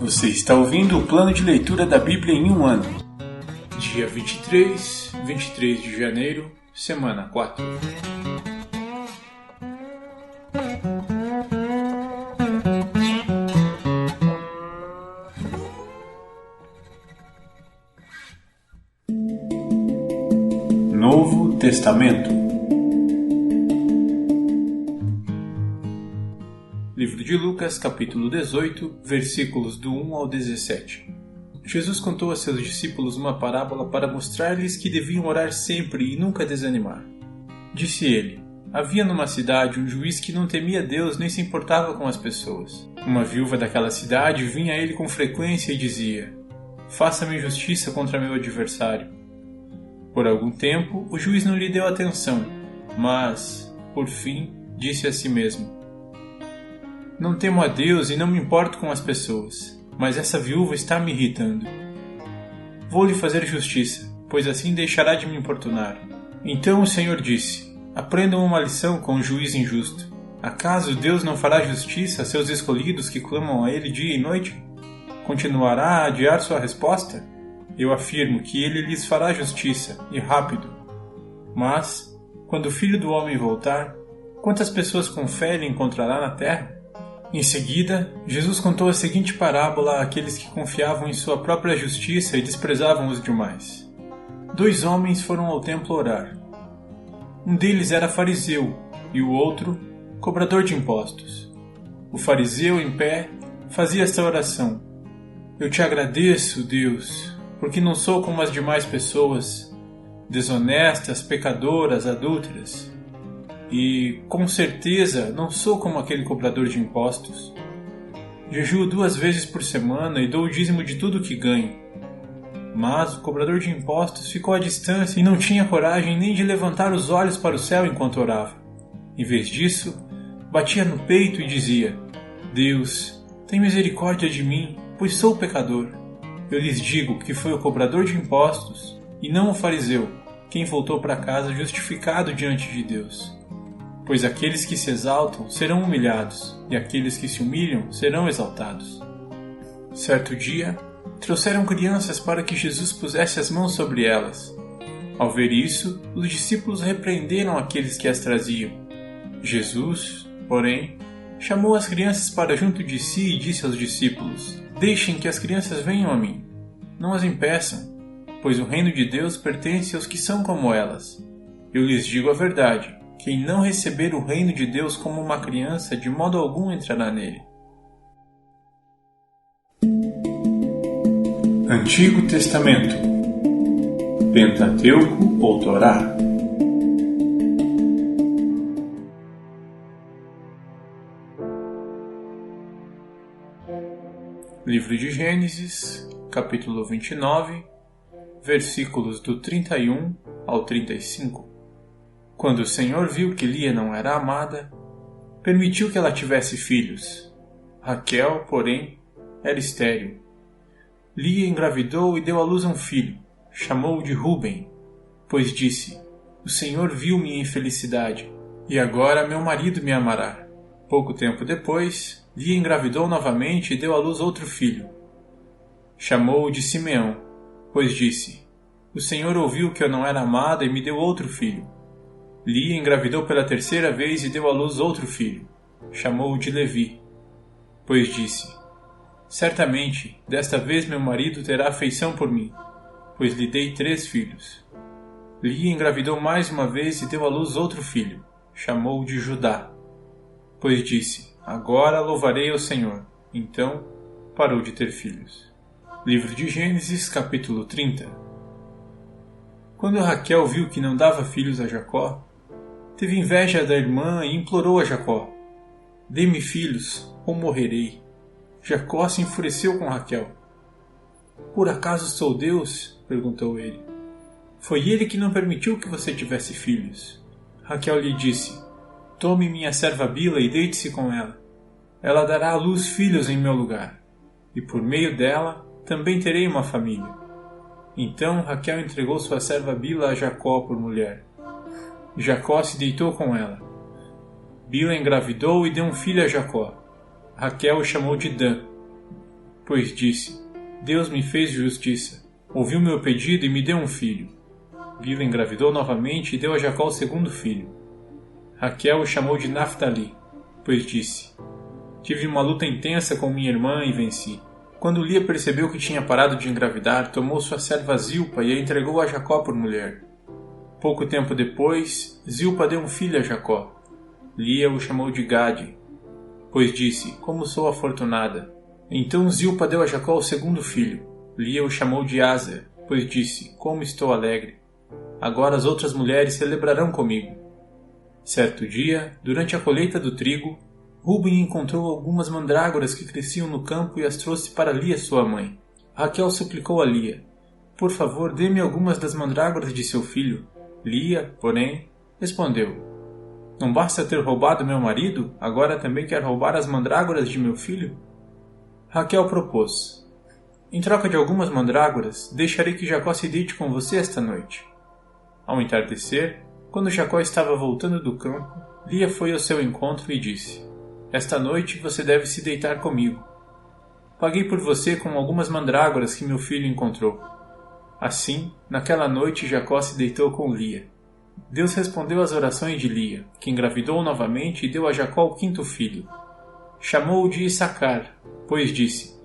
Você está ouvindo o plano de leitura da Bíblia em um ano. Dia 23 de janeiro, semana 4. Novo Testamento. Livro de Lucas, capítulo 18, versículos do 1 ao 17. Jesus contou a seus discípulos uma parábola para mostrar-lhes que deviam orar sempre e nunca desanimar. Disse ele: havia numa cidade um juiz que não temia Deus nem se importava com as pessoas. Uma viúva daquela cidade vinha a ele com frequência e dizia: faça-me justiça contra meu adversário. Por algum tempo, o juiz não lhe deu atenção, mas, por fim, disse a si mesmo: não temo a Deus e não me importo com as pessoas, mas essa viúva está me irritando. Vou lhe fazer justiça, pois assim deixará de me importunar. Então o Senhor disse: aprendam uma lição com o juiz injusto. Acaso Deus não fará justiça a seus escolhidos que clamam a Ele dia e noite? Continuará a adiar sua resposta? Eu afirmo que Ele lhes fará justiça, e rápido. Mas, quando o Filho do Homem voltar, quantas pessoas com fé Ele encontrará na terra? Em seguida, Jesus contou a seguinte parábola àqueles que confiavam em sua própria justiça e desprezavam os demais. 2 homens foram ao templo orar. Um deles era fariseu e o outro, cobrador de impostos. O fariseu, em pé, fazia esta oração: eu te agradeço, Deus, porque não sou como as demais pessoas, desonestas, pecadoras, adúlteras. E, com certeza, não sou como aquele cobrador de impostos. Jejuo 2 vezes por semana e dou o dízimo de tudo que ganho. Mas o cobrador de impostos ficou à distância e não tinha coragem nem de levantar os olhos para o céu enquanto orava. Em vez disso, batia no peito e dizia: Deus, tem misericórdia de mim, pois sou pecador. Eu lhes digo que foi o cobrador de impostos, e não o fariseu, quem voltou para casa justificado diante de Deus. Pois aqueles que se exaltam serão humilhados, e aqueles que se humilham serão exaltados. Certo dia, trouxeram crianças para que Jesus pusesse as mãos sobre elas. Ao ver isso, os discípulos repreenderam aqueles que as traziam. Jesus, porém, chamou as crianças para junto de si e disse aos discípulos: deixem que as crianças venham a mim. Não as impeçam, pois o reino de Deus pertence aos que são como elas. Eu lhes digo a verdade: quem não receber o reino de Deus como uma criança, de modo algum entrará nele. Antigo Testamento. Pentateuco ou Torá. Livro de Gênesis, capítulo 29, versículos do 31 ao 35. Quando o Senhor viu que Lia não era amada, permitiu que ela tivesse filhos. Raquel, porém, era estéril. Lia engravidou e deu à luz um filho. Chamou-o de Ruben, pois disse: o Senhor viu minha infelicidade, e agora meu marido me amará. Pouco tempo depois, Lia engravidou novamente e deu à luz outro filho. Chamou-o de Simeão, pois disse: o Senhor ouviu que eu não era amada e me deu outro filho. Lia engravidou pela 3ª vez e deu à luz outro filho. Chamou-o de Levi, pois disse: certamente, desta vez meu marido terá afeição por mim, pois lhe dei 3 filhos. Lia engravidou mais uma vez e deu à luz outro filho. Chamou-o de Judá, pois disse: agora louvarei ao Senhor. Então, parou de ter filhos. Livro de Gênesis, capítulo 30. Quando Raquel viu que não dava filhos a Jacó, teve inveja da irmã e implorou a Jacó: dê-me filhos, ou morrerei. Jacó se enfureceu com Raquel. Por acaso sou Deus? Perguntou ele. Foi ele que não permitiu que você tivesse filhos. Raquel lhe disse: tome minha serva Bila e deite-se com ela. Ela dará à luz filhos em meu lugar, e por meio dela também terei uma família. Então Raquel entregou sua serva Bila a Jacó por mulher. Jacó se deitou com ela. Bila engravidou e deu um filho a Jacó. Raquel o chamou de Dan. pois disse: Deus me fez justiça, ouviu meu pedido e me deu um filho. Bila engravidou novamente e deu a Jacó o segundo filho. Raquel o chamou de Naftali, pois disse: Tive uma luta intensa com minha irmã e venci. Quando Lia percebeu que tinha parado de engravidar, tomou sua serva Zilpa e a entregou a Jacó por mulher. Pouco tempo depois, Zilpa deu um filho a Jacó. Lia o chamou de Gade, pois disse: Como sou afortunada. Então Zilpa deu a Jacó o segundo filho. Lia o chamou de Aser, pois disse: Como estou alegre. Agora as outras mulheres celebrarão comigo. Certo dia, durante a colheita do trigo, Rúben encontrou algumas mandrágoras que cresciam no campo e as trouxe para Lia, sua mãe. Raquel suplicou a Lia: Por favor, dê-me algumas das mandrágoras de seu filho. Lia, porém, respondeu: Não basta ter roubado meu marido, agora também quer roubar as mandrágoras de meu filho? Raquel propôs: Em troca de algumas mandrágoras, deixarei que Jacó se deite com você esta noite. Ao entardecer, quando Jacó estava voltando do campo, Lia foi ao seu encontro e disse: Esta noite você deve se deitar comigo. Paguei por você com algumas mandrágoras que meu filho encontrou. Assim, naquela noite Jacó se deitou com Lia. Deus respondeu às orações de Lia, que engravidou novamente e deu a Jacó o quinto filho. Chamou-o de Issacar, pois disse: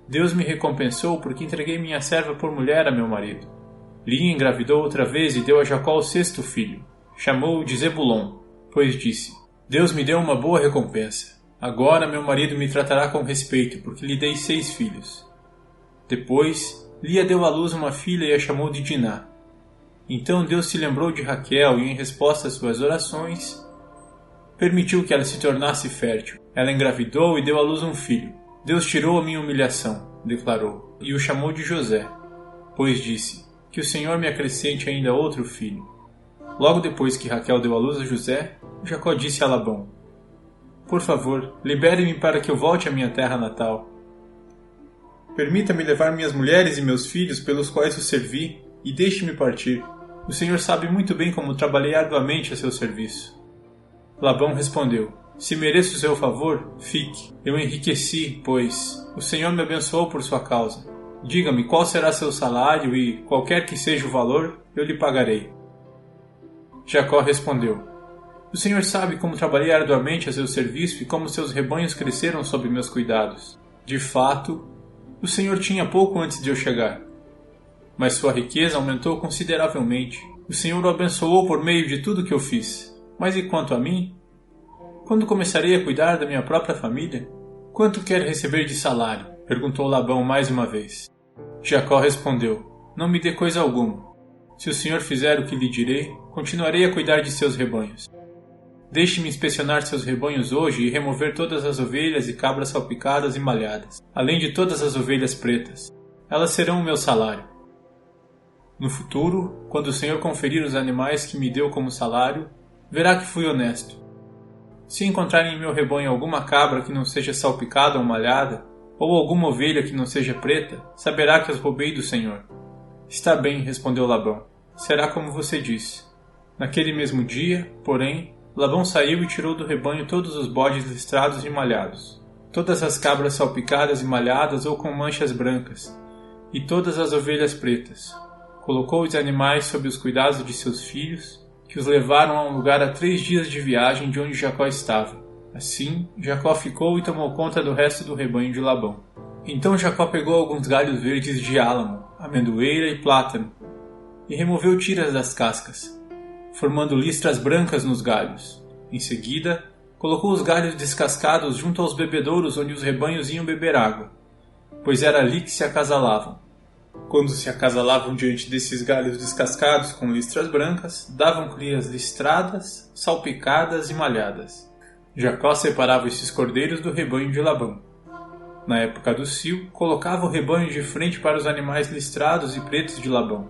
Deus me recompensou porque entreguei minha serva por mulher a meu marido. Lia engravidou outra vez e deu a Jacó o sexto filho. Chamou-o de Zebulon, pois disse: Deus me deu uma boa recompensa. Agora meu marido me tratará com respeito, porque lhe dei 6 filhos. Depois, Lia deu à luz uma filha e a chamou de Diná. Então Deus se lembrou de Raquel e, em resposta às suas orações, permitiu que ela se tornasse fértil. Ela engravidou e deu à luz um filho. Deus tirou a minha humilhação, declarou, e o chamou de José, pois disse: Que o Senhor me acrescente ainda outro filho. Logo depois que Raquel deu à luz a José, Jacó disse a Labão: Por favor, libere-me para que eu volte à minha terra natal. Permita-me levar minhas mulheres e meus filhos pelos quais o servi, e deixe-me partir. O Senhor sabe muito bem como trabalhei arduamente a seu serviço. Labão respondeu: Se mereço o seu favor, fique. Eu enriqueci, pois o Senhor me abençoou por sua causa. Diga-me qual será seu salário e, qualquer que seja o valor, eu lhe pagarei. Jacó respondeu: O Senhor sabe como trabalhei arduamente a seu serviço e como seus rebanhos cresceram sob meus cuidados. De fato, o Senhor tinha pouco antes de eu chegar, mas sua riqueza aumentou consideravelmente. O Senhor o abençoou por meio de tudo que eu fiz. Mas e quanto a mim? Quando começarei a cuidar da minha própria família? Quanto quer receber de salário? Perguntou Labão mais uma vez. Jacó respondeu: Não me dê coisa alguma. Se o Senhor fizer o que lhe direi, continuarei a cuidar de seus rebanhos. Deixe-me inspecionar seus rebanhos hoje e remover todas as ovelhas e cabras salpicadas e malhadas, além de todas as ovelhas pretas. Elas serão o meu salário. No futuro, quando o Senhor conferir os animais que me deu como salário, verá que fui honesto. Se encontrar em meu rebanho alguma cabra que não seja salpicada ou malhada, ou alguma ovelha que não seja preta, saberá que as roubei do Senhor. Está bem, respondeu Labão. Será como você disse. Naquele mesmo dia, porém, Labão saiu e tirou do rebanho todos os bodes listrados e malhados, todas as cabras salpicadas e malhadas ou com manchas brancas, e todas as ovelhas pretas. Colocou os animais sob os cuidados de seus filhos, que os levaram a um lugar a 3 dias de viagem de onde Jacó estava. Assim, Jacó ficou e tomou conta do resto do rebanho de Labão. Então Jacó pegou alguns galhos verdes de álamo, amendoeira e plátano, e removeu tiras das cascas, formando listras brancas nos galhos. Em seguida, colocou os galhos descascados junto aos bebedouros onde os rebanhos iam beber água, pois era ali que se acasalavam. Quando se acasalavam diante desses galhos descascados com listras brancas, davam crias listradas, salpicadas e malhadas. Jacó separava esses cordeiros do rebanho de Labão. Na época do cio, colocava o rebanho de frente para os animais listrados e pretos de Labão.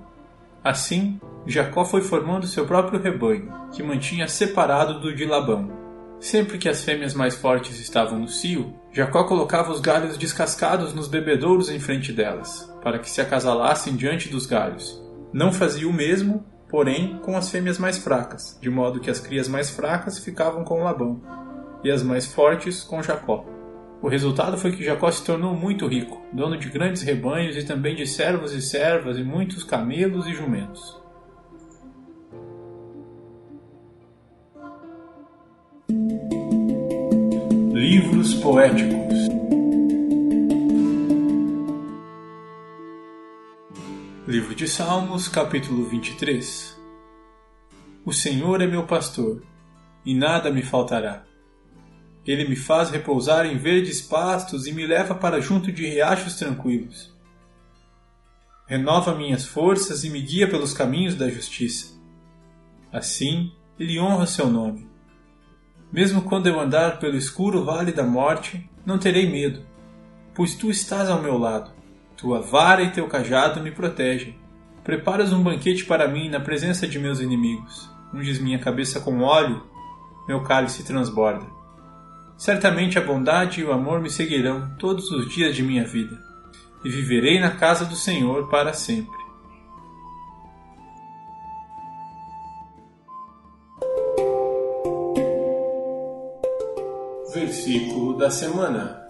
Assim, Jacó foi formando seu próprio rebanho, que mantinha separado do de Labão. Sempre que as fêmeas mais fortes estavam no cio, Jacó colocava os galhos descascados nos bebedouros em frente delas, para que se acasalassem diante dos galhos. Não fazia o mesmo, porém, com as fêmeas mais fracas, de modo que as crias mais fracas ficavam com Labão, e as mais fortes com Jacó. O resultado foi que Jacó se tornou muito rico, dono de grandes rebanhos e também de servos e servas e muitos camelos e jumentos. Livros poéticos. Livro de Salmos, capítulo 23. O Senhor é meu pastor, e nada me faltará. Ele me faz repousar em verdes pastos e me leva para junto de riachos tranquilos. Renova minhas forças e me guia pelos caminhos da justiça. Assim, ele honra seu nome. Mesmo quando eu andar pelo escuro vale da morte, não terei medo, pois tu estás ao meu lado. Tua vara e teu cajado me protegem. Preparas um banquete para mim na presença de meus inimigos. Unges minha cabeça com óleo, meu cálice transborda. Certamente a bondade e o amor me seguirão todos os dias de minha vida, e viverei na casa do Senhor para sempre. Versículo da semana.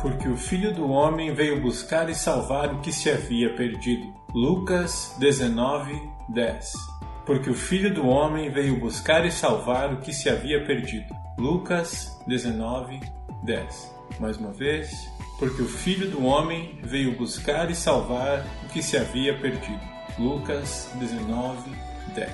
Porque o Filho do Homem veio buscar e salvar o que se havia perdido. Lucas 19:10. Porque o Filho do Homem veio buscar e salvar o que se havia perdido. Lucas 19:10. Mais uma vez. Porque o Filho do Homem veio buscar e salvar o que se havia perdido. Lucas 19:10.